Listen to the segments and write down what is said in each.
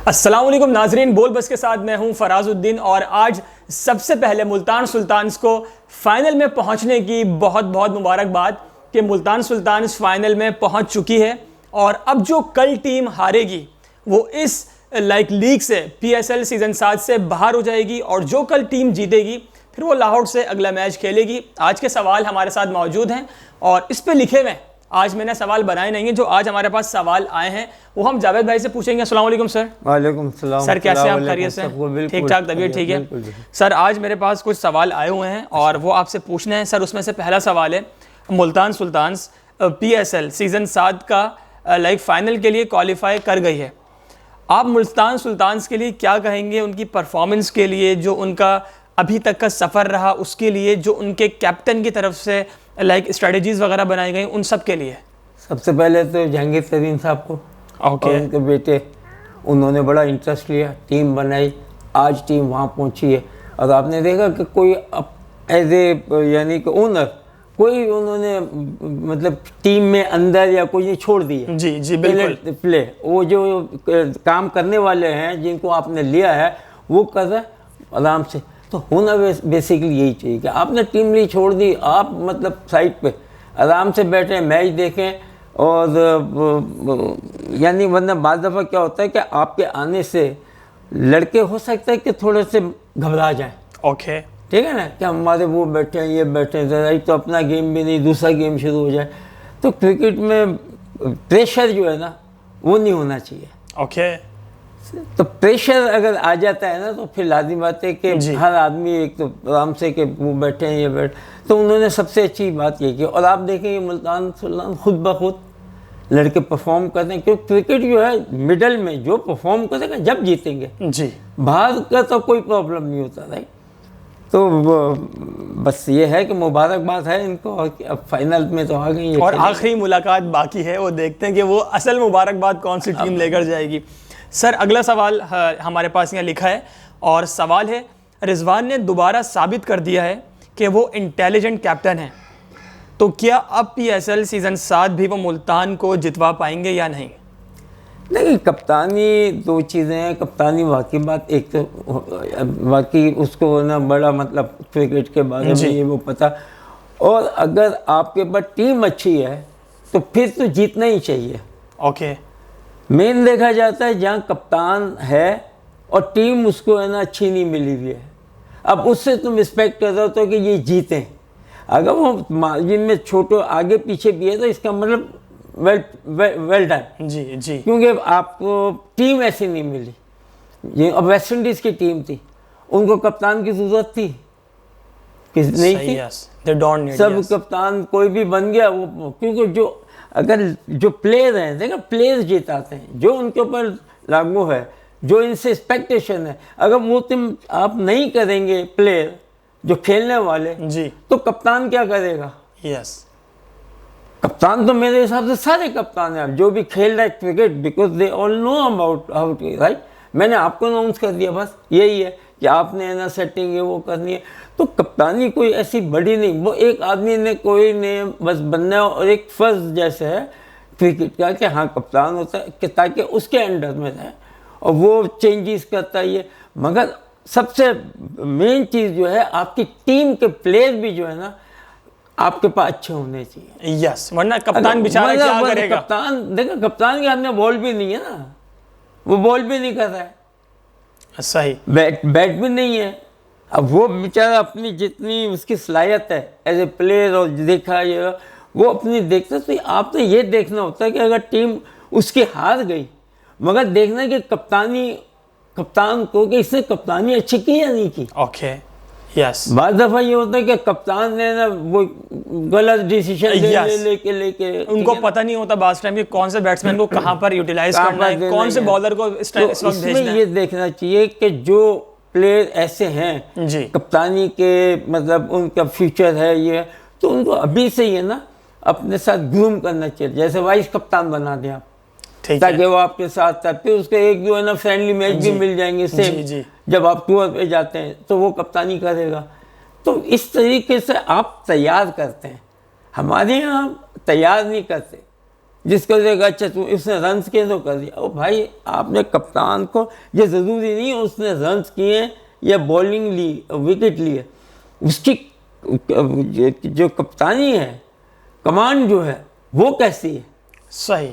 अस्सलाम वालेकुम नाजरीन, बोल बस के साथ मैं हूं फराजुद्दीन और आज सबसे पहले मुल्तान सुल्तान्स को फाइनल में पहुंचने की बहुत बहुत मुबारकबाद कि मुल्तान सुल्तान्स फाइनल में पहुंच चुकी है। और अब जो कल टीम हारेगी वो इस लीग से PSL सीज़न 7 से बाहर हो जाएगी और जो कल टीम जीतेगी फिर वो लाहौर से अगला मैच खेलेगी। आज के सवाल हमारे साथ मौजूद हैं और इस पे लिखे हुए, आज मैंने सवाल बनाए नहीं हैं, जो आज हमारे पास सवाल आए हैं वो हम जावेद भाई से पूछेंगे। अस्सलाम वालेकुम सर। वालेकुम सलाम सर, कैसे आप? खैरियत से? ठीक ठाक, तबीयत ठीक है? सर, आज मेरे पास कुछ सवाल आए हुए हैं और वो आपसे पूछने हैं सर। उसमें से पहला सवाल है, मुल्तान सुल्तान्स PSL सीज़न 7 का फाइनल के लिए क्वालिफाई कर गई है। आप मुल्तान सुल्तान्स के लिए क्या कहेंगे, उनकी परफॉर्मेंस के लिए, जो उनका अभी तक का सफ़र रहा उसके लिए, जो उनके कैप्टन की तरफ से स्ट्रेटजीज़ वगैरह बनाई गई, उन सब के लिए? सबसे पहले तो जहांगीर तरीन साहब को और उनके बेटे, उन्होंने बड़ा इंटरेस्ट लिया, टीम बनाई, आज टीम वहाँ पहुँची है। और आपने देखा कि कोई एज ए यानी कि ओनर कोई उन्होंने मतलब टीम में अंदर या कोई छोड़ दिया। जी जी बिल्कुल। प्ले वो जो काम करने वाले हैं जिनको आपने लिया है वो कर रहे आराम से। तो होना बेसिकली यही चाहिए कि आपने टीम ली, छोड़ दी, आप मतलब साइड पे आराम से बैठे मैच देखें। और यानी वरना बाज़ दफ़ा क्या होता है कि आपके आने से लड़के हो सकता है कि थोड़े से घबरा जाएं। ओके, ठीक है ना, कि हमारे वो बैठे हैं, ये बैठे हैं, ज़रा तो अपना गेम भी नहीं, दूसरा गेम शुरू हो जाए। तो क्रिकेट में प्रेशर जो है ना वो नहीं होना चाहिए। ओके, तो प्रेशर अगर आ जाता है ना तो फिर लाज़मी बात है कि हर आदमी एक तो आराम से कि वो बैठे हैं, ये बैठे। तो उन्होंने सबसे अच्छी बात ये की। और आप देखेंगे मुल्तान सुल्तान खुद ब खुद लड़के परफॉर्म करते हैं, क्योंकि क्रिकेट जो है मिडल में जो परफॉर्म करेगा जब जीतेंगे जी, बाहर का तो कोई प्रॉब्लम नहीं होता। राइट, तो बस ये है कि मुबारकबाद है इनको, अब फाइनल में तो आ गई। और आखिरी मुलाकात बाकी है, वो देखते हैं कि वो असल मुबारकबाद कौन सी टीम लेकर जाएगी। सर, अगला सवाल हमारे पास यहाँ लिखा है और सवाल है, रिजवान ने दोबारा साबित कर दिया है कि वो इंटेलिजेंट कैप्टन है, तो क्या अब PSL सीज़न 7 भी वो मुल्तान को जितवा पाएंगे या नहीं? नहीं, कप्तानी दो चीज़ें हैं। कप्तानी वाकई बात, एक तो वाकई उसको ना बड़ा मतलब क्रिकेट के बारे में ये वो पता। और अगर आपके पास टीम अच्छी है तो फिर तो जीतना ही चाहिए। ओके, मेन देखा जाता है जहाँ कप्तान है और टीम उसको है ना अच्छी नहीं मिली हुई है, अब उससे तुम एक्सपेक्ट कर रहे हो तो कि ये जीतें। अगर वो मार्जिन में छोटे आगे पीछे भी है तो इसका मतलब वेल डन। जी जी, क्योंकि आपको टीम ऐसी नहीं मिली। ये अब वेस्ट इंडीज़ की टीम थी, उनको कप्तान की ज़रूरत थी कि नहीं थी? They don't need, सब कप्तान कोई भी बन गया वो, क्योंकि जो अगर जो प्लेयर हैं, देखो प्लेयर्स जिताते हैं, जो उनके ऊपर लागू है, जो इनसे एक्सपेक्टेशन है, अगर वो तुम आप नहीं करेंगे प्लेयर जो खेलने वाले जी, तो कप्तान क्या करेगा? यस, कप्तान तो मेरे हिसाब से सारे कप्तान हैं जो भी खेल रहे हैं cricket, because they all know about how to. Right, मैंने आपको अनाउंस कर दिया, बस यही है कि आपने ना सेटिंग है वो करनी है। तो कप्तानी कोई ऐसी बड़ी नहीं, वो एक आदमी ने कोई ने बस बनना है और एक फ़र्ज जैसे है क्रिकेट का कि हाँ कप्तान होता है कि ताकि उसके अंडर में रहे और वो चेंजेस करता है। ये मगर सबसे मेन चीज़ जो है आपकी टीम के प्लेयर भी जो है ना आपके पास अच्छे होने चाहिए। यस, वरना कप्तान बेचारा क्या करेगा? कप्तान देखो, कप्तान के हाथ में बॉल भी नहीं है ना, वो बॉल भी नहीं कर रहा है, सही, बैट भी नहीं है। अब वो बेचारा अपनी जितनी उसकी सलाहियत है एज ए प्लेयर और देखा ये वो अपनी देखता। तो आपने ये देखना होता है कि अगर टीम उसकी हार गई, मगर देखना कि कप्तान को कि इसने कप्तानी अच्छी की या नहीं की। ओके, यस, बाद दफा ये होता है कि कप्तान ने ना वो गलत डिसीजन लेके उनको पता नहीं होता बास टाइम कि कौन से बैट्समैन को कहाँ पर यूटिलाइज करना है, कौन से बॉलर को इस वक्त भेजना है। ये देखना चाहिए कि जो प्लेयर ऐसे हैं जी, कप्तानी के मतलब उनका फ्यूचर है ये, तो उनको अभी से ही ना अपने साथ ग्रूम करना चाहिए। जैसे वाइस कप्तान बना दें आप, ताकि वो आपके साथ फिर उसके एक जो है ना फ्रेंडली मैच भी मिल जाएंगे सेम। जब आप टूर पे जाते हैं तो वो कप्तानी करेगा। तो इस तरीके से आप तैयार करते हैं। हमारे यहाँ तैयार नहीं करते, जिसको देखा अच्छा तू इसने रन्स किए तो कर दिया। ओ भाई आपने कप्तान को, ये ज़रूरी नहीं है उसने रन्स किए या बॉलिंग ली, विकेट लिए, उसकी जो कप्तानी है, कमांड जो है वो कैसी है। सही।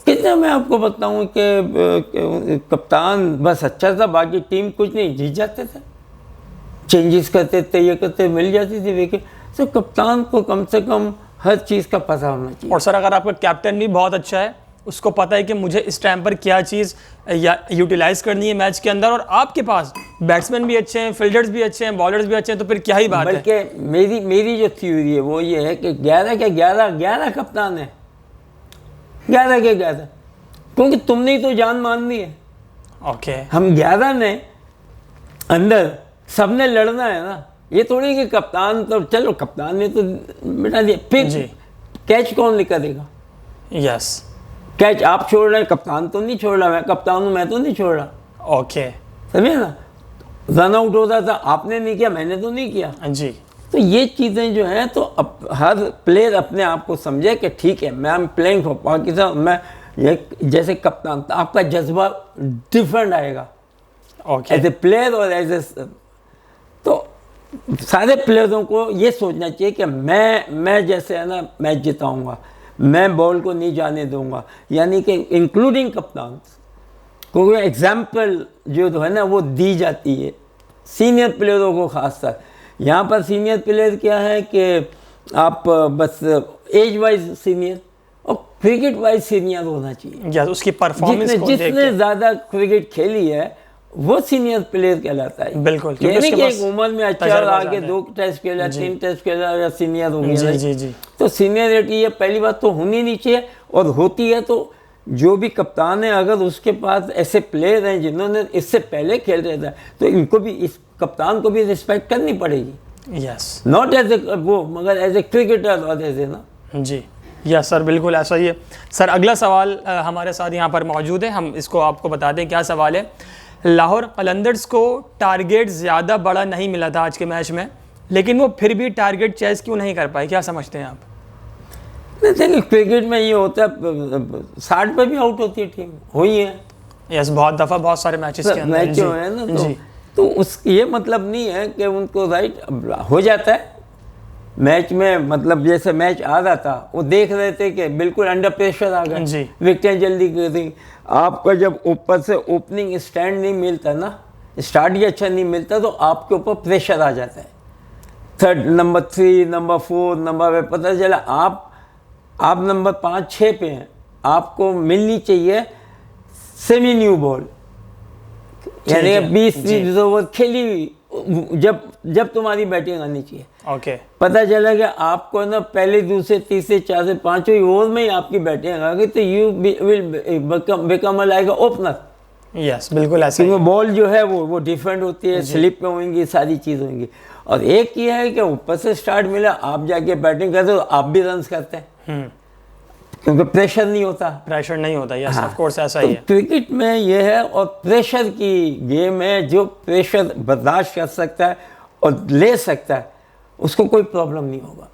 कितना मैं आपको बताऊं कि कप्तान बस अच्छा था, बाकी टीम कुछ नहीं, जीत जाते थे, चेंजेस करते थे, ये करते, मिल जाती थी विकेट। तो कप्तान को कम से कम हर चीज़ का पता होना चाहिए। और सर अगर आपका कैप्टन भी बहुत अच्छा है, उसको पता है कि मुझे इस टाइम पर क्या चीज़ यूटिलाइज करनी है मैच के अंदर, और आपके पास बैट्समैन भी अच्छे हैं, फील्डर्स भी अच्छे हैं, बॉलर्स भी अच्छे हैं, तो फिर क्या ही बात है। बल्कि मेरी जो थ्योरी है वो ये है कि 11 के 11 कप्तान है, 11 के 11, क्योंकि तुमने ही तो जान मान ली है। ओके। हम 11 ने अंदर सबने लड़ना है ना, ये थोड़ी कि कप्तान तो चलो कप्तान ने तो मिटा दिया, फिर कैच कौन करेगा। यस। कैच आप छोड़ रहे हैं, कप्तान तो नहीं छोड़ रहा, मैं कप्तान हूँ, मैं तो नहीं छोड़ रहा। ओके। समझे ना, रन आउट होता था, आपने नहीं किया, मैंने तो नहीं किया जी। तो ये चीज़ें जो हैं, तो हर प्लेयर अपने आप को समझे कि ठीक है मैं एम प्लेइंग फॉर पाकिस्तान, मैं ये जैसे कप्तान, तो आपका जज्बा डिफरेंट आएगा एज ए प्लेयर और एज ए, तो सारे प्लेयरों को ये सोचना चाहिए कि मैं जैसे है ना मैच जिताऊंगा, मैं बॉल को नहीं जाने दूंगा, यानी कि इंक्लूडिंग कप्तान, क्योंकि एग्जाम्पल जो है ना वो दी जाती है सीनियर प्लेयरों को खासकर। यहाँ पर सीनियर प्लेयर क्या है कि आप बस एज वाइज सीनियर और क्रिकेट वाइज सीनियर होना चाहिए। या उसकी परफॉर्मेंस जिसने ज़्यादा क्रिकेट खेली है वो सीनियर प्लेयर कहलाता है। बिल्कुल। यानी कि एक उम्र में अच्छा आगे 2 टेस्ट खेला, 3 टेस्ट खेला या सीनियर हो गया। जी। तो सीनियरिटी ये पहली बात तो होनी नहीं चाहिए, और होती है तो जो भी कप्तान है अगर उसके पास ऐसे प्लेयर हैं जिन्होंने इससे पहले खेल रहे थे, तो इनको भी, इस कप्तान को भी रिस्पेक्ट करनी पड़ेगी। यस। नॉट एज ए वो, मगर एज ए क्रिकेटर और एज ए ना। जी। यस सर, बिल्कुल ऐसा ही है। सर अगला सवाल हमारे साथ यहाँ पर मौजूद है, हम इसको आपको बता दें क्या सवाल है। लाहौर कलंदर्स को टारगेट ज़्यादा बड़ा नहीं मिला था आज के मैच में, लेकिन वो फिर भी टारगेट चेस क्यों नहीं कर पाए, क्या समझते हैं आप? देखिए क्रिकेट में ये होता है 60 पे भी आउट होती है टीम, हुई है। यस, बहुत दफ़ा, बहुत सारे मैचेस के अंदर मैच है ना, तो उस ये मतलब नहीं है कि उनको राइट हो जाता है मैच में। मतलब जैसे मैच आ रहा था, वो देख रहे थे कि बिल्कुल अंडर प्रेशर आ गए, विकेटें जल्दी गिर रही। आपका जब ऊपर से ओपनिंग स्टैंड नहीं मिलता ना, स्टार्ट ही अच्छा नहीं मिलता, तो आपके ऊपर प्रेशर आ जाता है। 3rd, नंबर 3, नंबर 4, नंबर पे पता चला आप नंबर 5, 6 पे हैं, आपको मिलनी चाहिए सेमी न्यू बॉल, यानी 20-30 ओवर खेली हुई, जब तुम्हारी बैटिंग आनी चाहिए। ओके। पता चला कि आपको ना पहले, दूसरे, तीसरे, चौथे, 5वें ओवर में ही आपकी बैटिंग आ गई, तो you will become like opener. Yes, बिल्कुल ऐसा ही। बॉल जो है वो डिफरेंट होती है, स्लिप पे होंगी, सारी चीज़ होंगी। और एक ये है कि ऊपर से स्टार्ट मिला, आप जाके बैटिंग करते हो, आप भी रन करते हैं, क्योंकि प्रेशर नहीं होता। यस, ऑफ कोर्स ऐसा ही है। क्रिकेट में ये है, और प्रेशर की गेम है, जो प्रेशर बर्दाश्त कर सकता है और ले सकता है उसको कोई प्रॉब्लम नहीं होगा।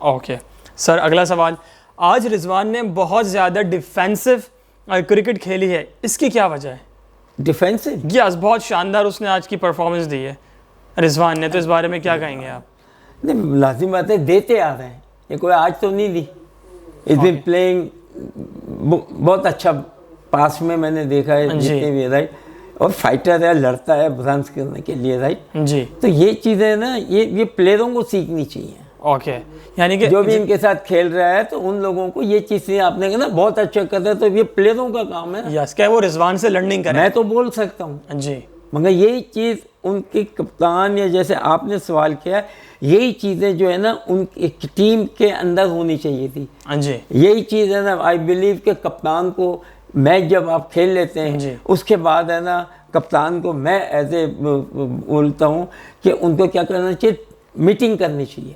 ओके सर, अगला सवाल। आज रिजवान ने बहुत ज़्यादा डिफेंसिव क्रिकेट खेली है, इसकी क्या वजह है? डिफेंसिव? यस, बहुत शानदार उसने आज की परफॉर्मेंस दी है रिजवान ने, तो इस बारे में क्या कहेंगे आप? नहीं, लाजिम बात है, देते आ रहे हैं, ये कोई आज तो नहीं दी। इस दिन प्लेइंग बहुत अच्छा, पास में मैंने देखा है जितने भी, राइट, और फाइटर है, लड़ता है रन करने के लिए, राइट जी। तो ये चीज़ें ना, ये प्लेयरों को सीखनी चाहिए। ओके, यानी कि जो भी इनके साथ खेल रहा है, तो उन लोगों को ये चीज़ें, आपने कहा ना बहुत अच्छा कर रहा है, तो ये प्लेयरों का काम है। यस, क्या वो रिजवान से लर्निंग करें? मैं तो बोल सकता हूँ जी, मगर यही चीज़ उनकी कप्तान, या जैसे आपने सवाल किया, यही चीज़ें जो है ना उनकी टीम के अंदर होनी चाहिए थी। जी, यही चीज़ है ना, आई बिलीव के कप्तान को मैच जब आप खेल लेते हैं, उसके बाद है ना कप्तान को मैं ऐसे बोलता हूँ कि उनको क्या करना चाहिए, मीटिंग करनी चाहिए।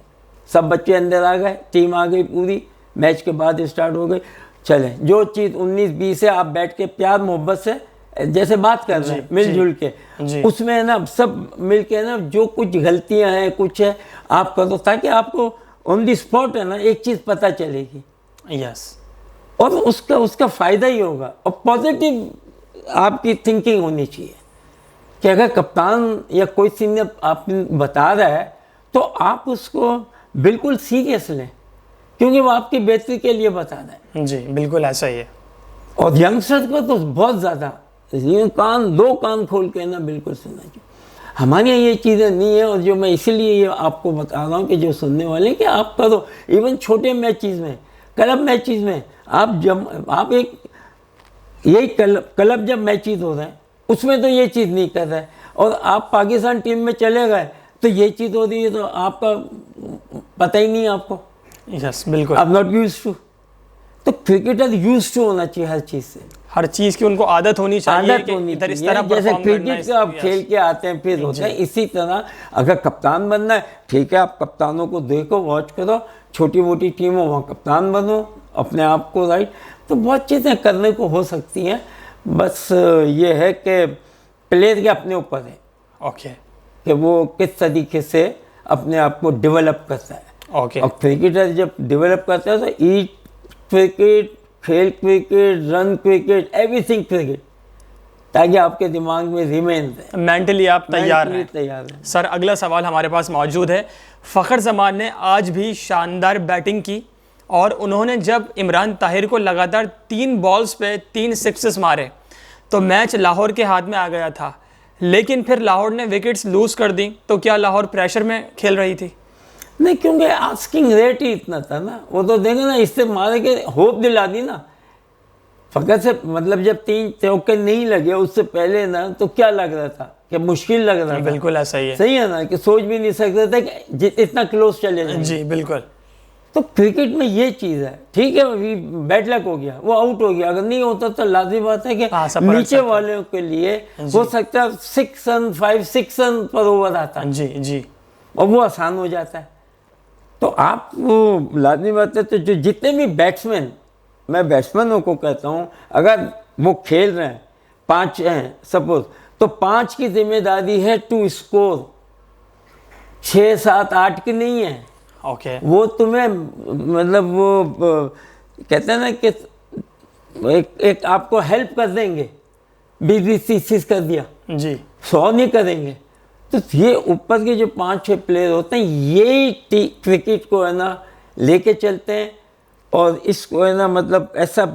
सब बच्चे अंदर आ गए, टीम आ गई पूरी, मैच के बाद स्टार्ट हो गई, चले जो चीज़ 19-20 है, आप बैठ के प्यार मोहब्बत से जैसे बात कर रहे हैं, मिलजुल के, उसमें है ना सब मिल के ना, जो कुछ गलतियां हैं, कुछ है, आप कर दो, ताकि आपको ऑन दी स्पॉट है ना एक चीज़ पता चलेगी। यस, और उसका उसका फ़ायदा ही होगा। और पॉजिटिव आपकी थिंकिंग होनी चाहिए कि अगर कप्तान या कोई सीनियर आपको बता रहा है तो आप उसको बिल्कुल सीरियस लें, क्योंकि वो आपकी बेहतरी के लिए बता रहा है। जी बिल्कुल ऐसा ही है। और यंगस्टर्स को तो बहुत ज़्यादा ये दो कान खोल के ना बिल्कुल सुनना चाहिए। हमारे यहाँ ये चीज़ें नहीं है, और जो मैं इसीलिए ये आपको बता रहा हूँ कि जो सुनने वाले कि आप करो, इवन छोटे मैचेस में, क्लब मैचेस में, आप एक यही क्लब जब मैचेस हो रहे हैं उसमें तो ये चीज़ नहीं कर रहा है, और आप पाकिस्तान टीम में चले गए तो ये चीज़ हो रही है, तो आपका पता ही नहीं आपको। यस बिल्कुल। आप नॉट यूज्ड टू। तो क्रिकेटर यूज्ड टू होना चाहिए हर चीज़ से, हर चीज़ की उनको आदत होनी चाहिए आदत कि होनी इधर इस चाहिए। तरह जैसे perform करना है, क्रिकेट का आप खेल के आते हैं फिर होता है, इसी तरह अगर कप्तान बनना है, ठीक है, आप कप्तानों को देखो, वॉच करो, छोटी मोटी टीम हो वहाँ कप्तान बनो अपने आप को, राइट। तो बहुत चीज़ें करने को हो सकती हैं, बस ये है कि प्लेयर के अपने ऊपर है ओके कि वो किस तरीके से अपने आप को डेवलप करता है। ओके। और क्रिकेटर जब डेवलप करता है तो ईट क्रिकेट, खेल cricket, run cricket, everything cricket, ताकि आपके दिमाग में रिमेन रहे, मेंटली आप तैयार हैं। तैयार हैं। सर अगला सवाल हमारे पास मौजूद है। फ़खर जमान ने आज भी शानदार बैटिंग की, और उन्होंने जब इमरान ताहिर को लगातार 3 बॉल्स पे 3 सिक्सेस मारे तो मैच लाहौर के हाथ में आ गया था, लेकिन फिर लाहौर ने विकेट्स लूज कर दी। तो क्या लाहौर प्रेशर में खेल रही थी? नहीं, क्योंकि आस्किंग रेट ही इतना था ना, वो तो देखे ना, इससे मारे के होप दिला दी ना। फकत से मतलब जब 3 चौके नहीं लगे उससे पहले ना, तो क्या लग रहा था कि मुश्किल लग रहा था। बिल्कुल ऐसा ही है। सही है ना, कि सोच भी नहीं सकते थे कि इतना क्लोज चले जाएंगे। जी बिल्कुल। तो क्रिकेट में ये चीज़ है, ठीक है, अभी बैड लक हो गया, वो आउट हो गया, अगर नहीं होता तो लाजिम बात है कि नीचे वालों के लिए हो सकता है 6 रन 5-6 रन पर ओवर आता है। जी जी। और वो आसान हो जाता है। तो आप वो लाजमी बात है, तो जो जितने भी बैट्समैन, मैं बैट्समैनों को कहता हूँ, अगर वो खेल रहे हैं, 5 हैं सपोज, तो 5 की जिम्मेदारी है टू स्कोर, 6, 7, 8 की नहीं है। ओके। वो तुम्हें मतलब वो कहते हैं ना कि एक आपको हेल्प कर देंगे, 20-30 कर दिया जी, 100 नहीं करेंगे। तो ये ऊपर के जो 5-6 प्लेयर होते हैं, ये क्रिकेट को है ना लेके चलते हैं, और इसको है ना मतलब ऐसा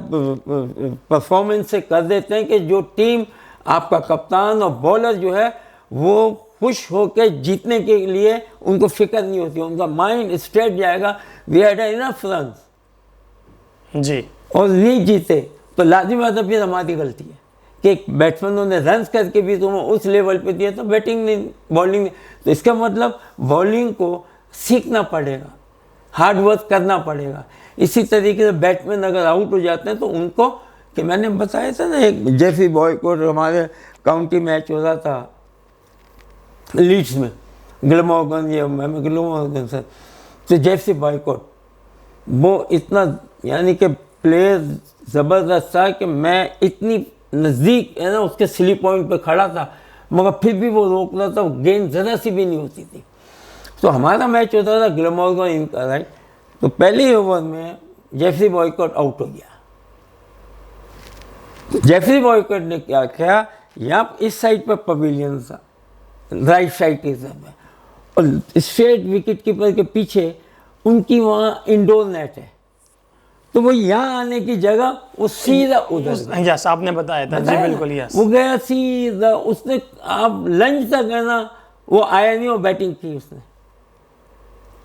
परफॉर्मेंस से कर देते हैं कि जो टीम, आपका कप्तान और बॉलर जो है वो खुश होकर जीतने के लिए उनको फिक्र नहीं होती, उनका माइंड स्ट्रेट जाएगा, वी हैड इनफ रन जी, और नहीं जीते तो लाजिम बात है फिर हमारी गलती है कि बैट्समैनों ने रन्स करके भी तुम्हें उस लेवल पे दिया, तो बैटिंग नहीं, बॉलिंग नहीं। तो इसका मतलब बॉलिंग को सीखना पड़ेगा, हार्ड वर्क करना पड़ेगा। इसी तरीके से बैट्समैन अगर आउट हो जाते हैं तो उनको, कि मैंने बताया था ना, एक जेफी बॉयकॉट, हमारे काउंटी मैच हो रहा था लीड्स में, ग्लमॉर्गन या ग्लमॉर्गन सर, तो जेफी बॉयकॉट वो इतना यानी कि प्लेयर ज़बरदस्त था कि मैं इतनी नज़दीक है ना उसके स्लिप पॉइंट पे खड़ा था, मगर फिर भी वो रोक रहा था, गेंद ज़रा सी भी नहीं होती थी। तो हमारा मैच होता था ग्लमॉर्गन इनका, राइट। तो पहले ही ओवर में जेफरी बॉयकॉट आउट हो गया। तो जेफरी बॉयकॉट ने क्या किया, यहाँ इस साइड पर पवेलियन था, राइट साइड के हिसाब में, और स्ट्रेट विकेट कीपर के पीछे उनकी वहाँ इंडोर नेट है, तो वो यहाँ आने की जगह वो सीधा उधर, यस आपने बताया था जी, बिल्कुल यस, वो गया सीधा, उसने आप लंच तक है ना वो आया नहीं, वो बैटिंग की उसने।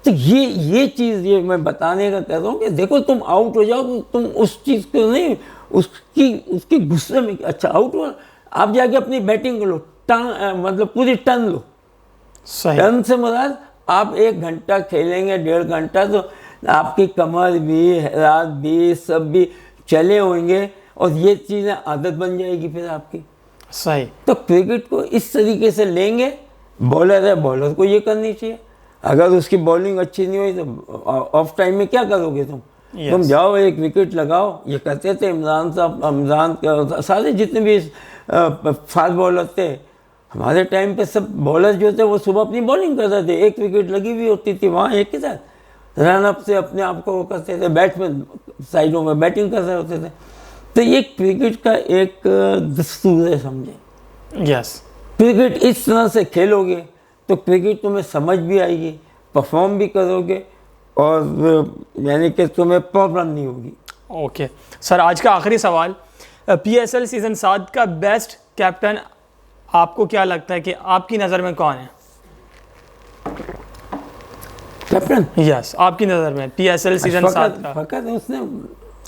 तो ये चीज़ ये मैं बताने का कह रहा हूँ कि देखो तुम आउट हो जाओ तो तुम उस चीज़ को नहीं, उसकी गुस्से में, अच्छा आउट हो, आप जाके अपनी बैटिंग लो, मतलब पूरी टर्न लो। सही। टर्न से मुराद आप 1 घंटा खेलेंगे, 1.5 घंटा, तो आपकी कमर भी, रात भी, सब भी चले होंगे, और ये चीज़ें आदत बन जाएगी फिर आपकी। सही। तो क्रिकेट को इस तरीके से लेंगे, बॉलर है, बॉलर को ये करनी चाहिए। अगर उसकी बॉलिंग अच्छी नहीं हुई तो ऑफ टाइम में क्या करोगे तुम? Yes. तुम जाओ 1 विकेट लगाओ, ये करते थे इमरान साहब, इमरान सारे जितने भी फास्ट बॉलर थे हमारे टाइम पे, सब बॉलर जो थे वो सुबह अपनी बॉलिंग करते थे, 1 विकेट लगी हुई होती थी वहाँ एक के साथ, रन अप से अपने आप को वो करते थे, बैट्समैन साइडों में बैटिंग कर रहे होते थे। तो ये क्रिकेट का एक दस्तूर है, समझे। यस। क्रिकेट इस तरह से खेलोगे तो क्रिकेट तुम्हें समझ भी आएगी, परफॉर्म भी करोगे, और यानी कि तुम्हें प्रॉब्लम नहीं होगी। ओके सर, आज का आखिरी सवाल, PSL सीज़न 7 का बेस्ट कैप्टन आपको क्या लगता है कि आपकी नज़र में कौन है? कैप्टन? यस, आपकी नज़र में PSL सीज़न 7 का।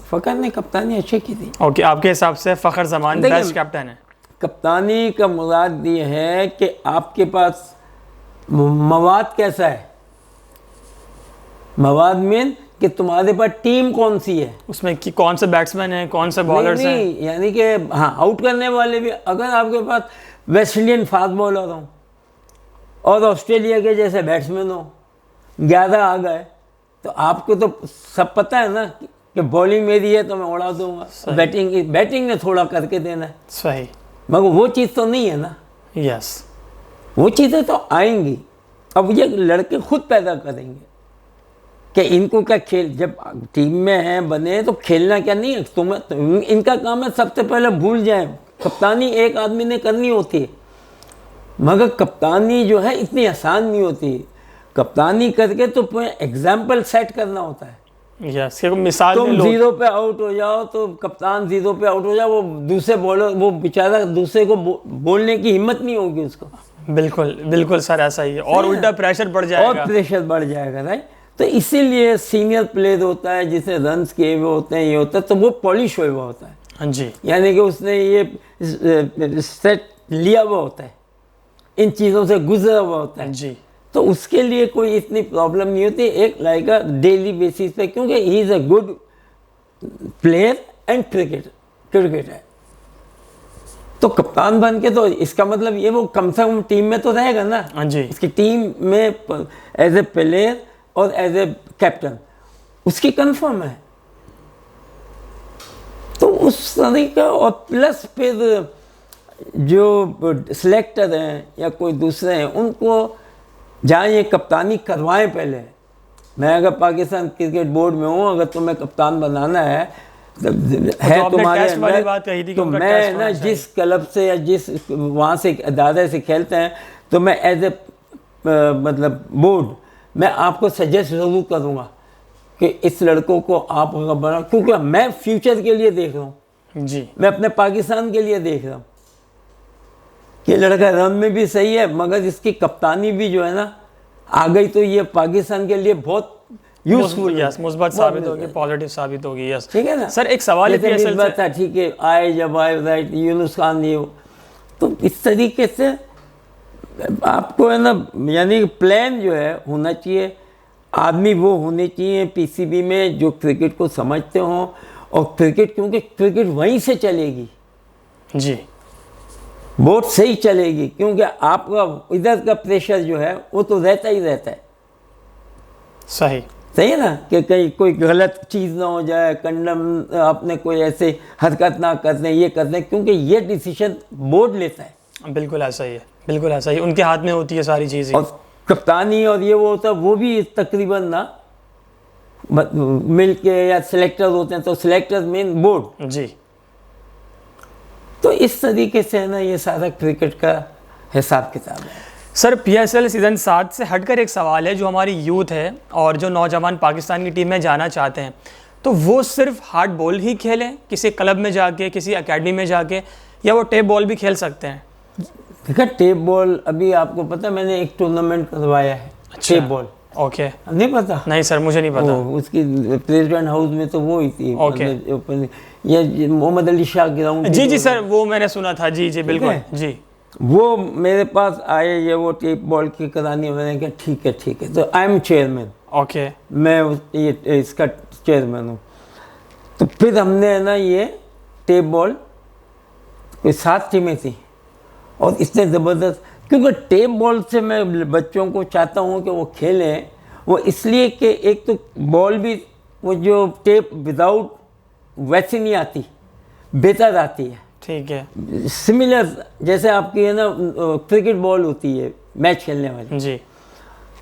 फ़खर ने कप्तानी अच्छी की थी। ओके, आपके हिसाब से फ़खर ज़मान बेस्ट कैप्टन है? कप्तानी का मुराद ये है कि आपके पास मवाद कैसा है। मवाद मीन कि तुम्हारे पास टीम कौन सी है, उसमें कि कौन से बैट्समैन हैं, कौन से बॉलर्स हैं। यानी कि हाँ, आउट करने वाले भी। अगर आपके पास वेस्ट इंडियन फास्ट बॉलर हो और ऑस्ट्रेलिया के जैसे बैट्समैन हो, 11 आ गए, तो आपको तो सब पता है ना कि बॉलिंग मेरी है तो मैं उड़ा दूंगा, बैटिंग ने थोड़ा करके देना है। सही। मगर वो चीज़ तो नहीं है ना। यस, वो चीज़ें तो आएंगी। अब ये लड़के खुद पैदा करेंगे कि इनको क्या खेल, जब टीम में हैं बने तो खेलना क्या नहीं है तुम्हें, इनका काम है सबसे पहले भूल जाए। कप्तानी एक आदमी ने करनी होती है, मगर कप्तानी जो है इतनी आसान नहीं होती। कप्तानी करके तो तुम्हें एग्जाम्पल सेट करना होता है। यस, मिसाल तुम 0 पे आउट हो जाओ तो कप्तान 0 पे आउट हो जाए, वो दूसरे बॉलर, वो बेचारा दूसरे को बोलने की हिम्मत नहीं होगी उसको। बिल्कुल बिल्कुल सर, ऐसा ही है। और उल्टा प्रेशर बढ़ जाएगा। और प्रेशर बढ़ जाएगा, राइट। तो इसीलिए सीनियर प्लेयर होता है जिसने रन्स किए हुए होते हैं, ये होता है, तो वो पॉलिश हुआ होता है। हाँ जी, यानी कि उसने ये सेट लिया हुआ होता है, इन चीज़ों से गुजरा हुआ होता है जी। तो उसके लिए कोई इतनी प्रॉब्लम नहीं होती, एक लाइक डेली बेसिस पे, क्योंकि he is a good player and cricketer है। तो कप्तान बन के तो इसका मतलब ये वो कम से कम टीम में तो रहेगा ना। हाँ जी, इसकी टीम में एज ए प्लेयर और एज ए कैप्टन उसकी कंफर्म है। तो उस तरीके, और प्लस फिर जो सिलेक्टर हैं या कोई दूसरे हैं उनको जहाँ ये कप्तानी करवाएं पहले। मैं अगर पाकिस्तान क्रिकेट बोर्ड में हूँ, अगर तुम्हें कप्तान बनाना है तुम्हारे अंदर, तो मैं ना जिस क्लब से या जिस वहाँ से इदारे से खेलते हैं, तो मैं एज ए मतलब बोर्ड मैं आपको सजेस्ट ज़रूर करूँगा कि इस लड़कों को आप बना, क्योंकि मैं फ्यूचर के लिए देख रहा हूँ जी, मैं अपने पाकिस्तान के लिए देख रहा हूँ कि लड़का रन में भी सही है, मगर इसकी कप्तानी भी जो है ना आ गई तो ये पाकिस्तान के लिए बहुत यूजफुल, यस, मुस्बत साबित होगी, पॉजिटिव साबित होगी। यस, ठीक है ना सर। एक सवाल है PSL से, ठीक है, आए जब आए, राइट, यूनुस खान ये, तो इस तरीके से आपको है ना, यानी प्लान जो है होना चाहिए, आदमी वो होने चाहिए PCB में जो क्रिकेट को समझते हों, और क्रिकेट, क्योंकि क्रिकेट वहीं से चलेगी जी, बहुत सही चलेगी, क्योंकि आपका इधर का प्रेशर जो है वो तो रहता ही रहता है। सही है ना, कि कहीं कोई गलत चीज़ ना हो जाए, कंडम आपने कोई ऐसे हरकत ना कर दें, ये कर दें, क्योंकि ये डिसीजन बोर्ड लेता है। बिल्कुल ऐसा ही है, बिल्कुल ऐसा ही, उनके हाथ में होती है सारी चीज़ें। और कप्तानी और ये वो होता है, वो भी तकरीबन ना मिल के या सिलेक्टर होते हैं, तो सिलेक्टर मेन बोर्ड जी। तो इस तरीके से है ना ये सारा क्रिकेट का हिसाब किताब है। सर, PSL सीज़न 7 से हटकर एक सवाल है, जो हमारी यूथ है और जो नौजवान पाकिस्तान की टीम में जाना चाहते हैं, तो वो सिर्फ हार्ड बॉल ही खेलें किसी क्लब में जाके, किसी एकेडमी में जाके, या वो टेप बॉल भी खेल सकते हैं? देखा, टेप बॉल अभी आपको पता, मैंने एक टूर्नामेंट करवाया है। अच्छा, टेप बॉल। ओके, नहीं पता? नहीं सर, मुझे नहीं पता। उसकी प्रेसिडेंट हाउस में तो वो ही थी। ओके, ये मोहम्मद अली शाह ग्राउंड। जी जी सर, वो मैंने सुना था। जी जी बिल्कुल जी। वो मेरे पास आए, ये वो टेप बॉल की करानी, मैंने कहा ठीक है, तो आई एम चेयरमैन। ओके, मैं ये इसका चेयरमैन हूँ। तो फिर हमने है ना ये टेप बॉल, कोई 7 टीमें थी और इतने ज़बरदस्त, क्योंकि टेप बॉल से मैं बच्चों को चाहता हूँ कि वो खेलें, वो इसलिए कि एक तो बॉल भी वो जो टेप विदाउट वैसी नहीं आती, बेहतर आती है। ठीक है, सिमिलर जैसे आपकी है ना क्रिकेट बॉल होती है मैच खेलने वाली जी।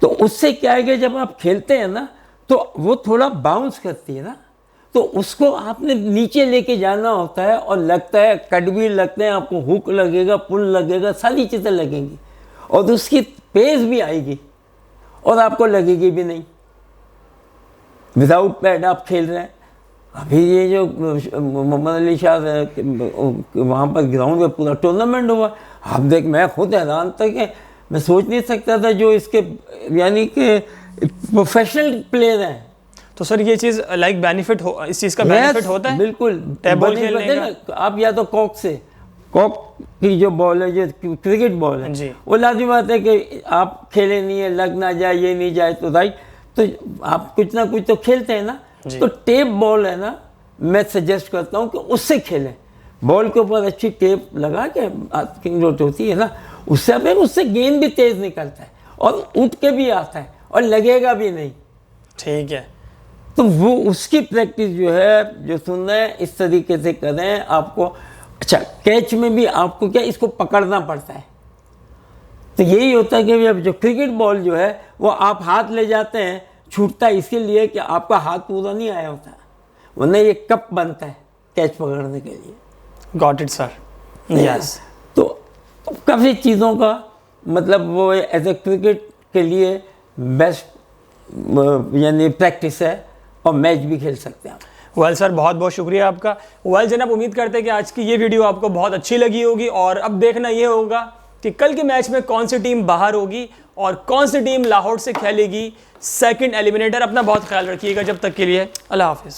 तो उससे क्या है कि जब आप खेलते हैं ना तो वो थोड़ा बाउंस करती है ना, तो उसको आपने नीचे लेके जाना होता है, और लगता है कट भी लगते हैं आपको, हुक लगेगा, पुल लगेगा, सारी चीज़ें लगेंगी, और उसकी पेस भी आएगी और आपको लगेगी भी नहीं। विदाउट पैड आप खेल रहे हैं। अभी ये जो मोहम्मद अली शाह वहाँ पर ग्राउंड में पूरा टूर्नामेंट हुआ, आप देख, मैं खुद हैरान था कि मैं सोच नहीं सकता था जो इसके यानी कि प्रोफेशनल प्लेयर हैं। तो सर ये चीज़ लाइक बेनिफिट हो, इस चीज़ का बेनिफिट होता है बिल्कुल। टैब बॉल खेलने का। आप या तो कॉक की जो बॉल है, जो क्रिकेट बॉल है जी। वो लाजिम बात है कि आप खेले नहीं है, लग ना जाए, ये नहीं जाए तो राइट, तो आप कुछ ना कुछ तो खेलते हैं ना। तो टेप बॉल है ना, मैं सजेस्ट करता हूँ कि उससे खेलें। बॉल के ऊपर अच्छी टेप लगा के किंग रोट होती है ना, उससे गेंद भी तेज निकलता है और उठ के भी आता है और लगेगा भी नहीं। ठीक है, तो वो उसकी प्रैक्टिस जो है, जो सुन रहे हैं इस तरीके से करें आपको। अच्छा, कैच में भी आपको क्या इसको पकड़ना पड़ता है। तो यही होता है कि अब जो क्रिकेट बॉल जो है वो आप हाथ ले जाते हैं, छूटता है इसीलिए कि आपका हाथ पूरा नहीं आया होता, वरना ये कप बनता है कैच पकड़ने के लिए। Got it sir, yes. तो काफ़ी चीज़ों का मतलब वो एज ए क्रिकेट के लिए बेस्ट यानी प्रैक्टिस है, और मैच भी खेल सकते हैं। वेल सर, बहुत बहुत शुक्रिया आपका। वेल जनाब, उम्मीद करते हैं कि आज की ये वीडियो आपको बहुत अच्छी लगी होगी, और अब देखना ये होगा कि कल के मैच में कौन सी टीम बाहर होगी और कौन सी टीम लाहौर से खेलेगी सेकंड एलिमिनेटर। अपना बहुत ख्याल रखिएगा, जब तक के लिए अल्लाह हाफिज़।